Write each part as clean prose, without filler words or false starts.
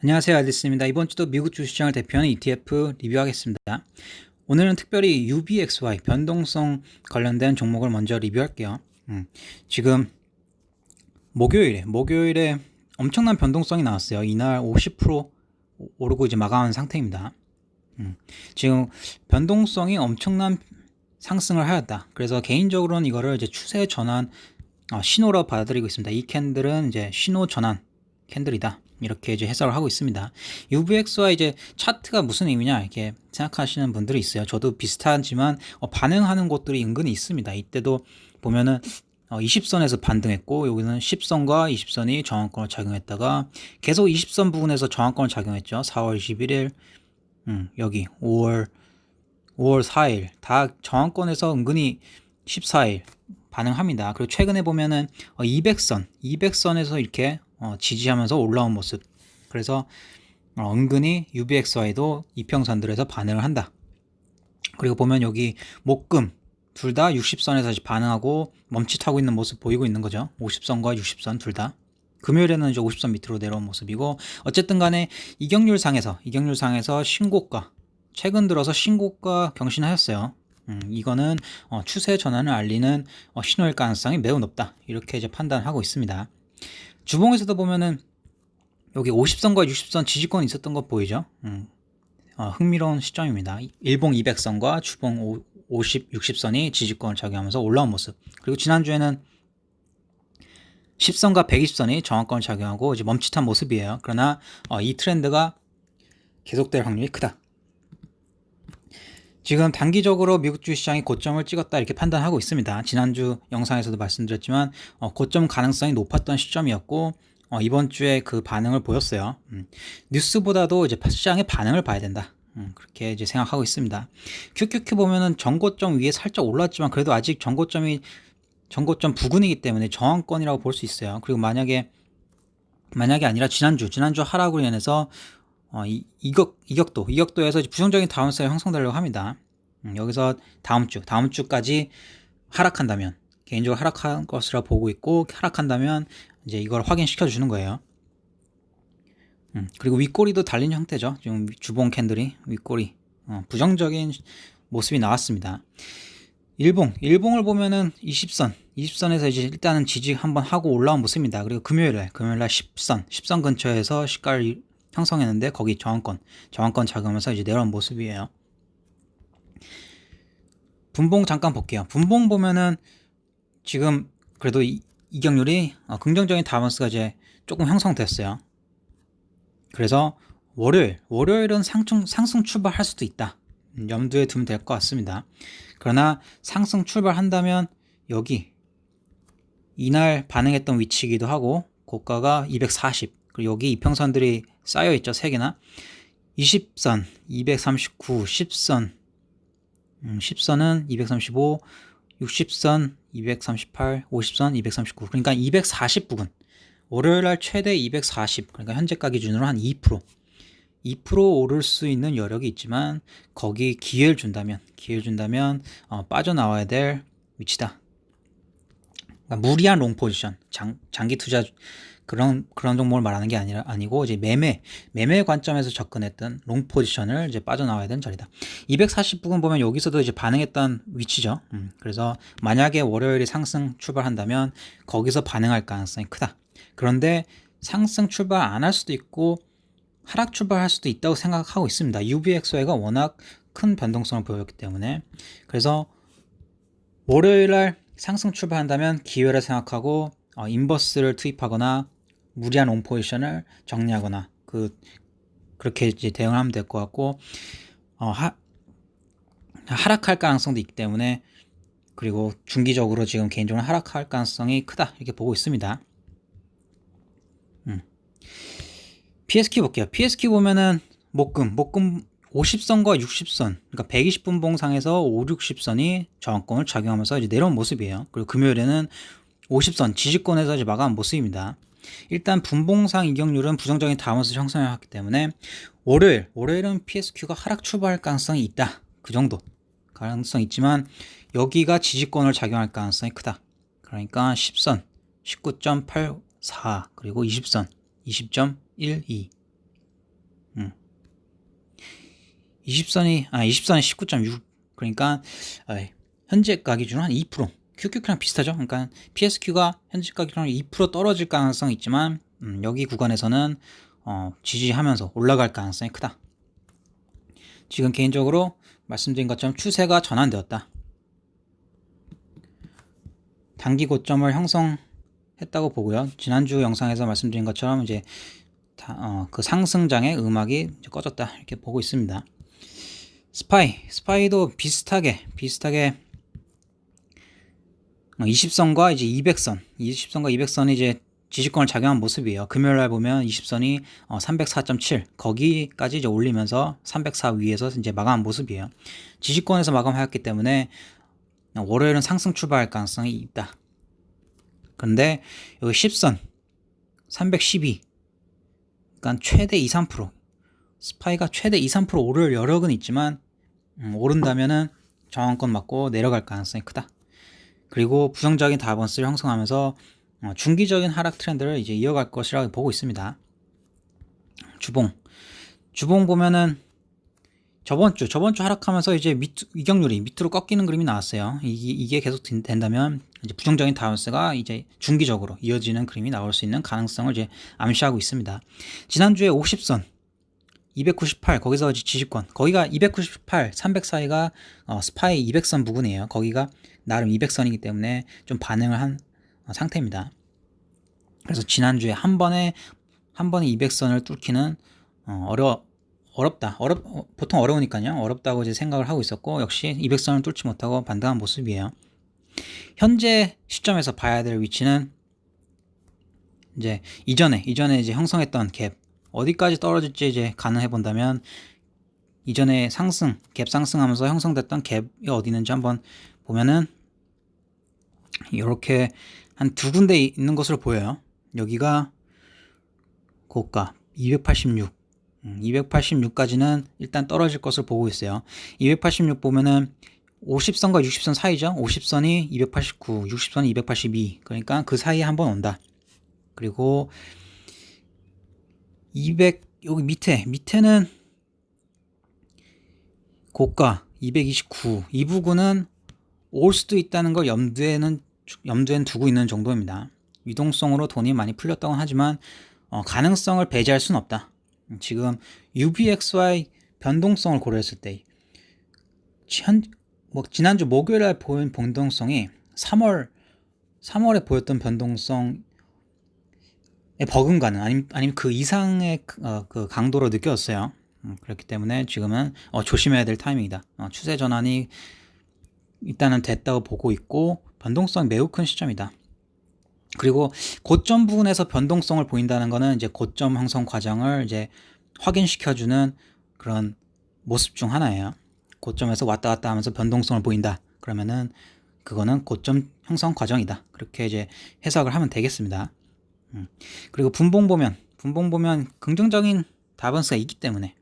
안녕하세요, 알리스입니다. 이번 주도 미국 주시장을 대표하는 ETF 리뷰하겠습니다. 오늘은 특별히 UBXY 변동성 관련된 종목을 먼저 리뷰할게요. 지금 목요일에 엄청난 변동성이 나왔어요. 이날 50% 오르고 이제 마감한 상태입니다. 지금 변동성이 엄청난 상승을 하였다. 그래서 개인적으로는 이거를 이제 추세 전환 신호로 받아들이고 있습니다. 이 캔들은 이제 신호 전환 캔들이다. 이렇게 이제 해석을 하고 있습니다. UVX와 이제 차트가 무슨 의미냐 이렇게 생각하시는 분들이 있어요. 저도 비슷하지만 반응하는 곳들이 은근히 있습니다. 이때도 보면은 20선에서 반등했고 여기는 10선과 20선이 저항권을 작용했다가 계속 20선 부분에서 저항권을 작용했죠. 4월 21일 여기 5월 4일 다 저항권에서 은근히 14일 반응합니다. 그리고 최근에 보면은 200선에서 이렇게 지지하면서 올라온 모습. 그래서 은근히 UBXY도 이평선들에서 반응을 한다. 그리고 보면 여기 목금 둘 다 60선에서 반응하고 멈칫하고 있는 모습 보이고 있는 거죠. 50선과 60선 둘 다. 금요일에는 이제 50선 밑으로 내려온 모습이고 어쨌든 간에 이격률상에서 신고가 최근 들어서 신고가 경신하였어요. 이거는 추세 전환을 알리는 신호일 가능성이 매우 높다. 이렇게 이제 판단하고 있습니다. 주봉에서도 보면은 여기 50선과 60선 지지권이 있었던 거 보이죠? 흥미로운 시점입니다. 일봉 200선과 주봉 50, 60선이 지지권을 작용하면서 올라온 모습. 그리고 지난주에는 10선과 120선이 저항권을 작용하고 이제 멈칫한 모습이에요. 그러나 이 트렌드가 계속될 확률이 크다. 지금 단기적으로 미국 주시장이 고점을 찍었다 이렇게 판단하고 있습니다. 지난주 영상에서도 말씀드렸지만 고점 가능성이 높았던 시점이었고 이번 주에 그 반응을 보였어요. 뉴스보다도 이제 시장의 반응을 봐야 된다. 그렇게 이제 생각하고 있습니다. QQQ 보면은 전고점 위에 살짝 올랐지만 그래도 아직 전고점 부근이기 때문에 저항권이라고 볼 수 있어요. 그리고 만약에 아니라 지난주 하락으로 인해서 이격도에서 부정적인 다운사이드 형성되려고 합니다. 여기서 다음 주까지 하락한다면 개인적으로 하락한 것이라 보고 있고 하락한다면 이제 이걸 확인시켜 주는 거예요. 그리고 윗꼬리도 달린 형태죠. 지금 주봉 캔들이 윗꼬리 부정적인 모습이 나왔습니다. 일봉을 보면은 20선에서 이제 일단은 지지 한번 하고 올라온 모습입니다. 그리고 금요일날 10선 근처에서 시가를 형성했는데 거기 저항권 작용하면서 이제 내려온 모습이에요. 분봉 잠깐 볼게요. 분봉 보면은 지금 그래도 이격률이 긍정적인 다운스가 이제 조금 형성됐어요. 그래서 월요일은 상승 출발할 수도 있다. 염두에 두면 될 것 같습니다. 그러나 상승 출발한다면 여기 이날 반응했던 위치이기도 하고 고가가 240 그리고 여기 이평선들이 쌓여있죠. 3개나 20선 239 10선 10선은 235 60선 238 50선 239 그러니까 240 부근 월요일날 최대 240 그러니까 현재가 기준으로 한 2% 오를 수 있는 여력이 있지만 거기 기회를 준다면 빠져나와야 될 위치다. 그러니까 무리한 롱 포지션 장기 투자 그런 종목을 말하는 게 아니고 이제 매매 관점에서 접근했던 롱 포지션을 이제 빠져나와야 되는 자리다. 240 부분 보면 여기서도 이제 반응했던 위치죠. 그래서 만약에 월요일에 상승 출발한다면 거기서 반응할 가능성이 크다. 그런데 상승 출발 안 할 수도 있고 하락 출발할 수도 있다고 생각하고 있습니다. UBXY가 워낙 큰 변동성을 보였기 때문에 그래서 월요일날 상승 출발한다면 기회를 생각하고 인버스를 투입하거나 무리한 롱 포지션을 정리하거나 그렇게 이제 대응을 하면 될 것 같고 하락할 가능성도 있기 때문에 그리고 중기적으로 지금 개인적으로 하락할 가능성이 크다 이렇게 보고 있습니다. PSQ 볼게요. PSQ 보면은 목금 50선과 60선 그러니까 120분봉상에서 5, 60선이 저항권을 작용하면서 이제 내려온 모습이에요. 그리고 금요일에는 50선 지지권에서 이제 마감한 모습입니다. 일단 분봉상 이격률은 부정적인 다운스 형성을 했기 때문에 월요일은 PSQ가 하락 출발할 가능성이 있다. 그 정도 가능성이 있지만 여기가 지지권을 작용할 가능성이 크다. 그러니까 10선 19.84 그리고 20선 20.12 20선이 19.6 그러니까 현재가 기준으로 한 2% QQQ랑 비슷하죠. 그러니까 PSQ가 현재가 기준으로 2% 떨어질 가능성이 있지만 여기 구간에서는 지지하면서 올라갈 가능성이 크다. 지금 개인적으로 말씀드린 것처럼 추세가 전환되었다. 단기 고점을 형성했다고 보고요. 지난주 영상에서 말씀드린 것처럼 이제 그 상승장의 음악이 이제 꺼졌다 이렇게 보고 있습니다. 스파이도 비슷하게 20선과 이제 20선과 200선이 이제 지지권을 작용한 모습이에요. 금요일날 보면 20선이 304.7 거기까지 이제 올리면서 304 위에서 이제 마감한 모습이에요. 지지권에서 마감하였기 때문에 월요일은 상승 출발할 가능성이 있다. 그런데 여기 10선 312 그러니까 최대 2-3% 스파이가 최대 2-3% 오를 여력은 있지만 오른다면은 저항권 맞고 내려갈 가능성이 크다. 그리고 부정적인 다이버스를 형성하면서 중기적인 하락 트렌드를 이제 이어갈 것이라고 보고 있습니다. 주봉 보면은 저번 주 하락하면서 이제 이격률이 밑으로 꺾이는 그림이 나왔어요. 이게 계속 된다면 이제 부정적인 다이버스가 이제 중기적으로 이어지는 그림이 나올 수 있는 가능성을 이제 암시하고 있습니다. 지난주에 50선 298 거기서 지지권 거기가 298 300 사이가 스파이 200선 부근이에요. 거기가 나름 200선이기 때문에 좀 반응을 한 상태입니다. 그래서 지난주에 한 번에 200선을 뚫기는 어렵다. 보통 어려우니까요. 어렵다고 이제 생각을 하고 있었고 역시 200선을 뚫지 못하고 반등한 모습이에요. 현재 시점에서 봐야 될 위치는 이제 이전에 이제 형성했던 갭 어디까지 떨어질지 이제 가늠해 본다면 이전에 갭 상승하면서 형성됐던 갭이 어디 있는지 한번 보면은 이렇게 한 두 군데 있는 것으로 보여요. 여기가 고가 286까지는 일단 떨어질 것을 보고 있어요. 286 보면은 50선과 60선 사이죠. 50선이 289, 60선이 282. 그러니까 그 사이에 한번 온다. 그리고 200 여기 밑에는 고가 229. 이 부분은 올 수도 있다는 걸 염두에는 두고 있는 정도입니다. 유동성으로 돈이 많이 풀렸다고 하지만 가능성을 배제할 수는 없다. 지금 UBXY 변동성을 고려했을 때 지난주 목요일에 보인 변동성이 3월에 보였던 변동성에 버금가는 아니면 그 이상의 그 강도로 느껴졌어요. 그렇기 때문에 지금은 조심해야 될 타이밍이다. 추세 전환이 일단은 됐다고 보고 있고 변동성이 매우 큰 시점이다. 그리고 고점 부분에서 변동성을 보인다는 것은 이제 고점 형성 과정을 이제 확인시켜주는 그런 모습 중 하나예요. 고점에서 왔다 갔다 하면서 변동성을 보인다. 그러면은 그거는 고점 형성 과정이다. 그렇게 이제 해석을 하면 되겠습니다. 그리고 분봉 보면 긍정적인 다이버스가 있기 때문에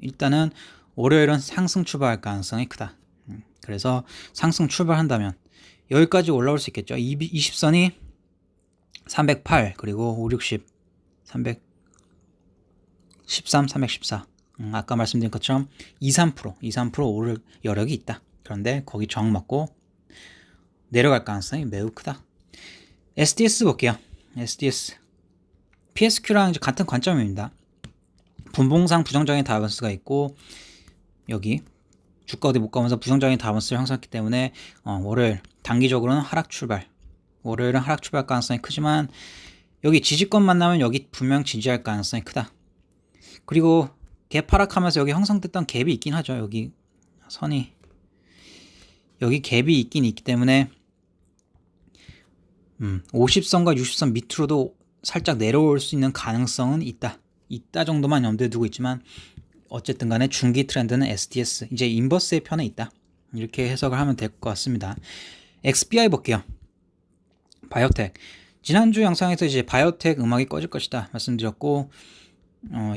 일단은 월요일은 상승 출발할 가능성이 크다. 그래서 상승 출발한다면 여기까지 올라올 수 있겠죠. 20선이 308 그리고 560 313 314 아까 말씀드린 것처럼 2-3% 오를 여력이 있다. 그런데 거기 저항 맞고 내려갈 가능성이 매우 크다. SDS 볼게요. SDS PSQ랑 이제 같은 관점입니다. 분봉상 부정적인 다이버스가 있고 여기 주가 어디 못 가면서 부정적인 다이버스를 형성했기 때문에 월요일 단기적으로는 월요일은 하락 출발 가능성이 크지만 여기 지지권 만나면 여기 분명 지지할 가능성이 크다. 그리고 갭 하락하면서 여기 형성됐던 갭이 있긴 하죠. 여기 갭이 있긴 있기 때문에 50선과 60선 밑으로도 살짝 내려올 수 있는 가능성은 있다 정도만 염두에 두고 있지만 어쨌든 간에 중기 트렌드는 SDS 이제 인버스의 편에 있다. 이렇게 해석을 하면 될 것 같습니다. XBI 볼게요. 바이오텍 지난주 영상에서 이제 바이오텍 음악이 꺼질 것이다 말씀드렸고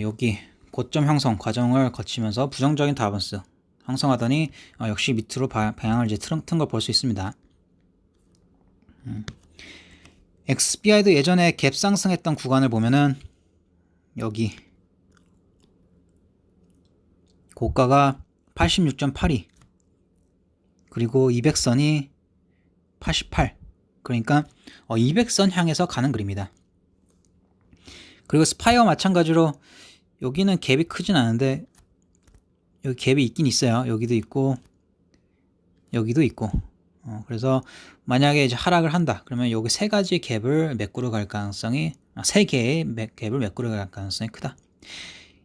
여기 고점 형성 과정을 거치면서 부정적인 다이버스 형성하더니 역시 밑으로 방향을 이제 튼 걸 볼 수 있습니다. XBI도 예전에 갭 상승했던 구간을 보면은 여기 고가가 86.82 그리고 200선이 88 그러니까 200선 향해서 가는 그림이다. 그리고 스파이와 마찬가지로 여기는 갭이 크진 않은데 여기 갭이 있긴 있어요. 여기도 있고 여기도 있고 그래서 만약에 이제 하락을 한다 그러면 여기 세 가지 갭을 메꾸러 갈 가능성이 세 개의 갭을 메꾸러 갈 가능성이 크다.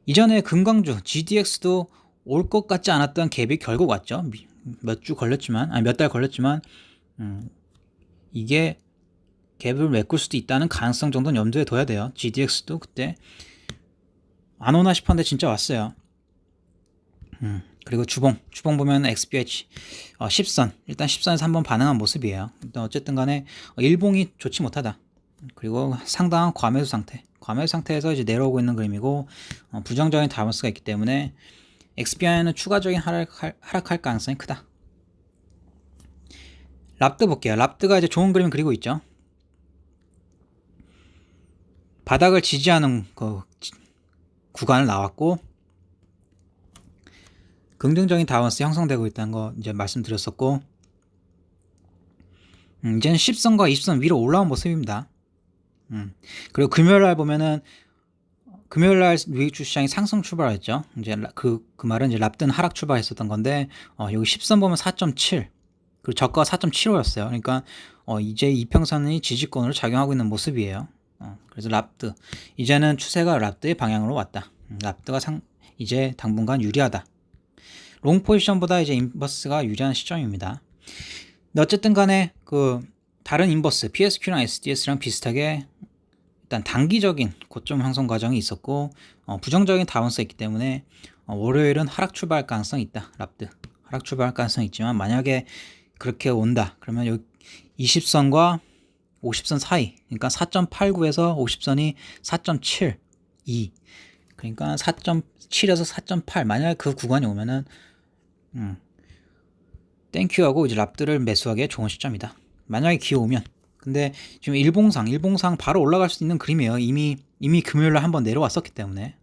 이전에 금강주 GDX도 올 것 같지 않았던 갭이 결국 왔죠. 몇 주 걸렸지만 몇 달 걸렸지만 이게 갭을 메꿀 수도 있다는 가능성 정도는 염두에 둬야 돼요. GDX도 그때 안 오나 싶었는데 진짜 왔어요. 그리고 주봉 보면 XBH 10선 일단 10선에서 한번 반응한 모습이에요. 일단 어쨌든 간에 일봉이 좋지 못하다. 그리고 상당한 과매수 상태에서 이제 내려오고 있는 그림이고 부정적인 다운스가 있기 때문에 XBI는 추가적인 하락할 가능성이 크다. 랍드 볼게요. 랍드가 이제 좋은 그림 그리고 있죠. 바닥을 지지하는 그 구간을 나왔고 긍정적인 다운스 형성되고 있다는 거 이제 말씀드렸었고 이제는 10선과 20선 위로 올라온 모습입니다. 그리고 금요일날 보면은 금요일날 미국 주시장이 상승 출발했죠. 이제 그 말은 이제 랍드는 하락 출발했었던 건데 여기 10선 보면 4.7 그리고 저가가 4.75였어요. 그러니까 이제 이평선이 지지권으로 작용하고 있는 모습이에요. 그래서 랍드 이제는 추세가 랍드의 방향으로 왔다. 랍드가 이제 당분간 유리하다. 롱 포지션보다 이제 인버스가 유리한 시점입니다. 근데 어쨌든 간에 그 다른 인버스 PSQ랑 SDS랑 비슷하게 일단 단기적인 고점 형성 과정이 있었고 부정적인 다운스가 있기 때문에 월요일은 하락 출발할 가능성이 있다. 랍드 하락 출발할 가능성이 있지만 만약에 그렇게 온다 그러면 여기 20선과 50선 사이 그러니까 4.89에서 50선이 4.72 그러니까 4.7에서 4.8 만약에 그 구간이 오면은 땡큐하고 이제 랍드를 매수하기에 좋은 시점이다. 만약에 기회 오면. 근데 지금 일봉상 바로 올라갈 수 있는 그림이에요. 이미 금요일날 한번 내려왔었기 때문에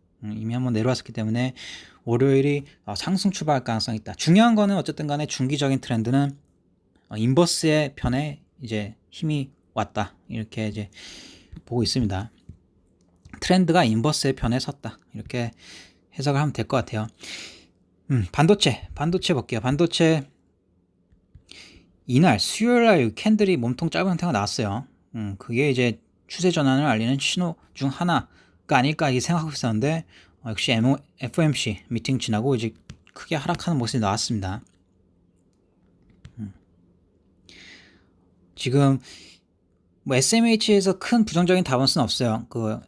월요일이 상승 출발할 가능성이 있다. 중요한 거는 어쨌든 간에 중기적인 트렌드는 인버스의 편에 이제 힘이 왔다. 이렇게 이제 보고 있습니다. 트렌드가 인버스의 편에 섰다. 이렇게 해석을 하면 될 것 같아요. 반도체 볼게요. 반도체 이날 수요일날 캔들이 몸통 짧은 형태가 나왔어요. 그게 이제 추세 전환을 알리는 신호 중 하나가 아닐까 이 생각하고 있었는데 역시 FOMC 미팅 지나고 이제 크게 하락하는 모습이 나왔습니다. 지금 뭐 SMH에서 큰 부정적인 다운스는 없어요. 그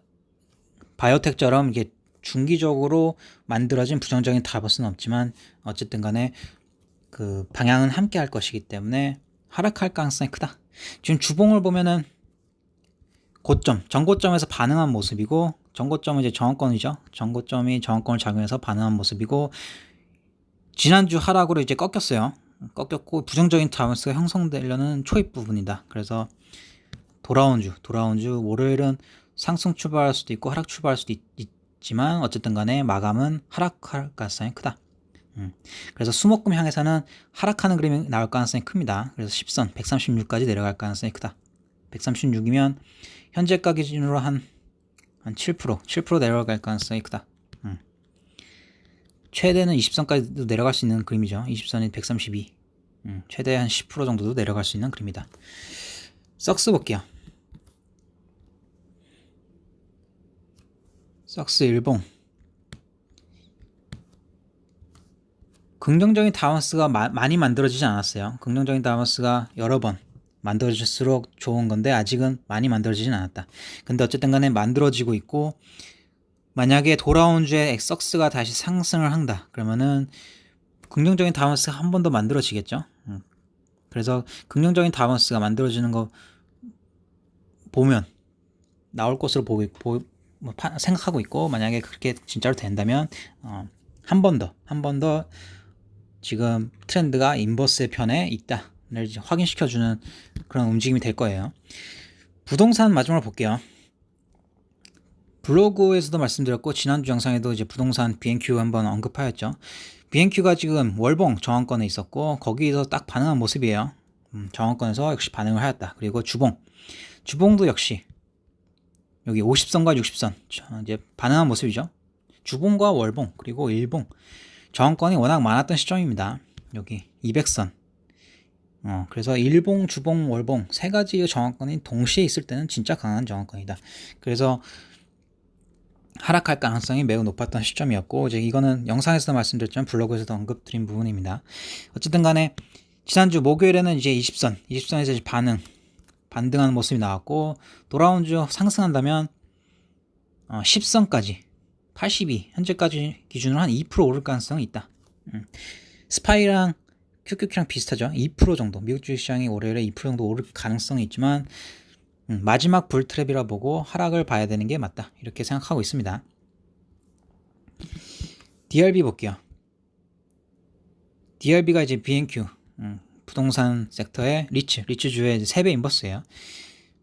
바이오텍처럼 이게 중기적으로 만들어진 부정적인 다운스는 없지만 어쨌든 간에 그 방향은 함께 할 것이기 때문에 하락할 가능성이 크다. 지금 주봉을 보면은 전고점에서 반응한 모습이고 전고점은 이제 저항권이죠. 전고점이 저항권을 작용해서 반응한 모습이고 지난주 하락으로 이제 꺾였고 부정적인 다운스가 형성되려는 초입 부분이다. 그래서 돌아온 주 월요일은 상승 출발할 수도 있고 하락 출발할 수도 있지만 어쨌든 간에 마감은 하락할 가능성이 크다. 그래서 수목금 향해서는 하락하는 그림이 나올 가능성이 큽니다. 그래서 10선 136까지 내려갈 가능성이 크다. 136이면 현재가 기준으로 한 7% 내려갈 가능성이 크다. 최대는 20선까지도 내려갈 수 있는 그림이죠. 20선이 132 최대 한 10% 정도도 내려갈 수 있는 그림이다. 썩스 볼게요. 썩스 일봉 긍정적인 다운스가 많이 만들어지지 않았어요. 긍정적인 다운스가 여러 번 만들어질수록 좋은 건데 아직은 많이 만들어지진 않았다. 근데 어쨌든 간에 만들어지고 있고 만약에 돌아온 주에 썩스가 다시 상승을 한다. 그러면은 긍정적인 다운스가 한 번 더 만들어지겠죠. 그래서 긍정적인 다운스가 만들어지는 거 보면 나올 것으로 생각하고 있고 만약에 그렇게 진짜로 된다면 한 번 더 지금 트렌드가 인버스의 편에 있다를 확인시켜주는 그런 움직임이 될 거예요. 부동산 마지막으로 볼게요. 블로그에서도 말씀드렸고 지난주 영상에도 이제 부동산 BNQ 한번 언급하였죠. BNQ가 지금 월봉 저항권에 있었고 거기서 딱 반응한 모습이에요. 저항권에서 역시 반응을 하였다. 그리고 주봉도 역시 여기 50선과 60선 이제 반응한 모습이죠. 주봉과 월봉 그리고 일봉 저항권이 워낙 많았던 시점입니다. 여기 200선 그래서 일봉, 주봉, 월봉 세 가지의 저항권이 동시에 있을 때는 진짜 강한 저항권이다. 그래서 하락할 가능성이 매우 높았던 시점이었고 이제 이거는 영상에서도 말씀드렸지만 블로그에서도 언급드린 부분입니다. 어쨌든 간에 지난주 목요일에는 이제 20선에서 이제 반등하는 모습이 나왔고 돌아온 주 상승한다면 10선까지 82 현재까지 기준으로 한 2% 오를 가능성이 있다. 스파이랑 QQQ랑 비슷하죠. 2% 정도 미국 주식시장이 월요일에 2% 정도 오를 가능성이 있지만 마지막 불트랩이라 보고 하락을 봐야 되는 게 맞다 이렇게 생각하고 있습니다. DRB 볼게요. DRB가 이제 BNQ 부동산 섹터의 리츠주의 3배 인버스예요.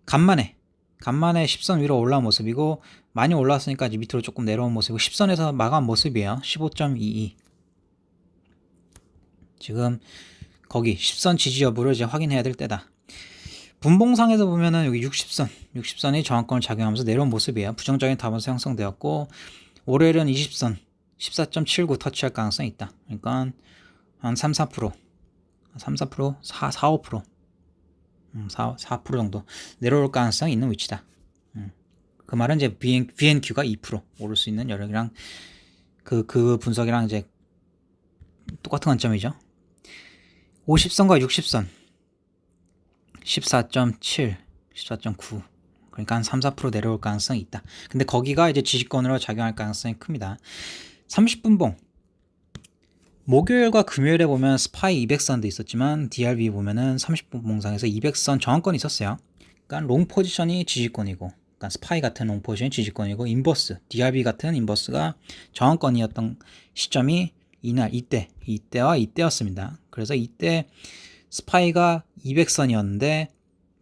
간만에 10선 위로 올라온 모습이고 많이 올라왔으니까 이제 밑으로 조금 내려온 모습이고 10선에서 마감 모습이에요. 15.22 지금 거기 10선 지지 여부를 이제 확인해야 될 때다. 분봉상에서 보면은 여기 60선이 저항권을 작용하면서 내려온 모습이에요. 부정적인 답원서 형성되었고 월요일은 20선 14.79 터치할 가능성이 있다. 그러니까 한 3-4% 4-5% 4% 정도 내려올 가능성이 있는 위치다. 그 말은 이제 BNQ가 2% 오를 수 있는 여력이랑 그 분석이랑 이제 똑같은 관점이죠. 50선과 60선 14.7, 14.9 그러니까 한 3-4% 내려올 가능성이 있다. 근데 거기가 이제 지지권으로 작용할 가능성이 큽니다. 30분봉 목요일과 금요일에 보면 스파이 200선도 있었지만 DRB 보면은 30분 봉상에서 200선 저항권이 있었어요. 그러니까 롱 포지션이 지지권이고 그러니까 스파이 같은 롱 포지션이 지지권이고 인버스 DRB 같은 인버스가 저항권이었던 시점이 이때와 이때였습니다. 그래서 이때 스파이가 200선이었는데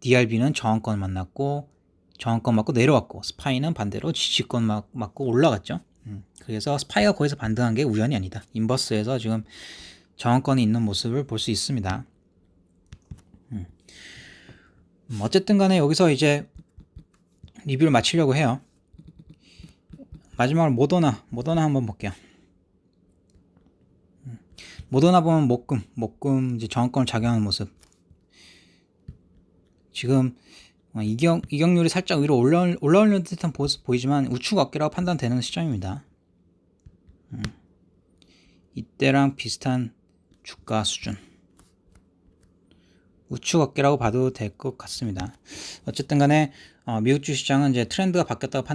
DRB는 저항권 맞고 내려왔고 스파이는 반대로 지지권 맞고 올라갔죠. 그래서 스파이가 거기서 반등한 게 우연이 아니다. 인버스에서 지금 저항권이 있는 모습을 볼 수 있습니다. 어쨌든 간에 여기서 이제 리뷰를 마치려고 해요. 마지막으로 모더나 한번 볼게요. 모더나 보면 목금 이제 저항권을 작용하는 모습. 지금 이격률이 살짝 위로 올라오는 듯한 보이지만 우측 어깨라고 판단되는 시점입니다. 이때랑 비슷한 주가 수준. 우측 어깨라고 봐도 될 것 같습니다. 어쨌든 간에 미국 주시장은 이제 트렌드가 바뀌었다고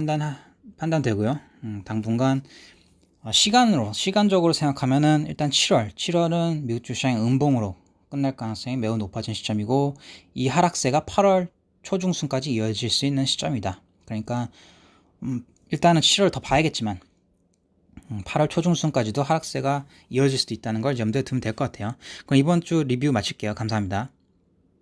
판단되고요. 당분간 시간적으로 생각하면은 일단 7월은 미국 주시장의 음봉으로 끝날 가능성이 매우 높아진 시점이고 이 하락세가 8월 초중순까지 이어질 수 있는 시점이다. 그러니까 일단은 7월 더 봐야겠지만 8월 초중순까지도 하락세가 이어질 수도 있다는 걸 염두에 두면 될 것 같아요. 그럼 이번 주 리뷰 마칠게요. 감사합니다.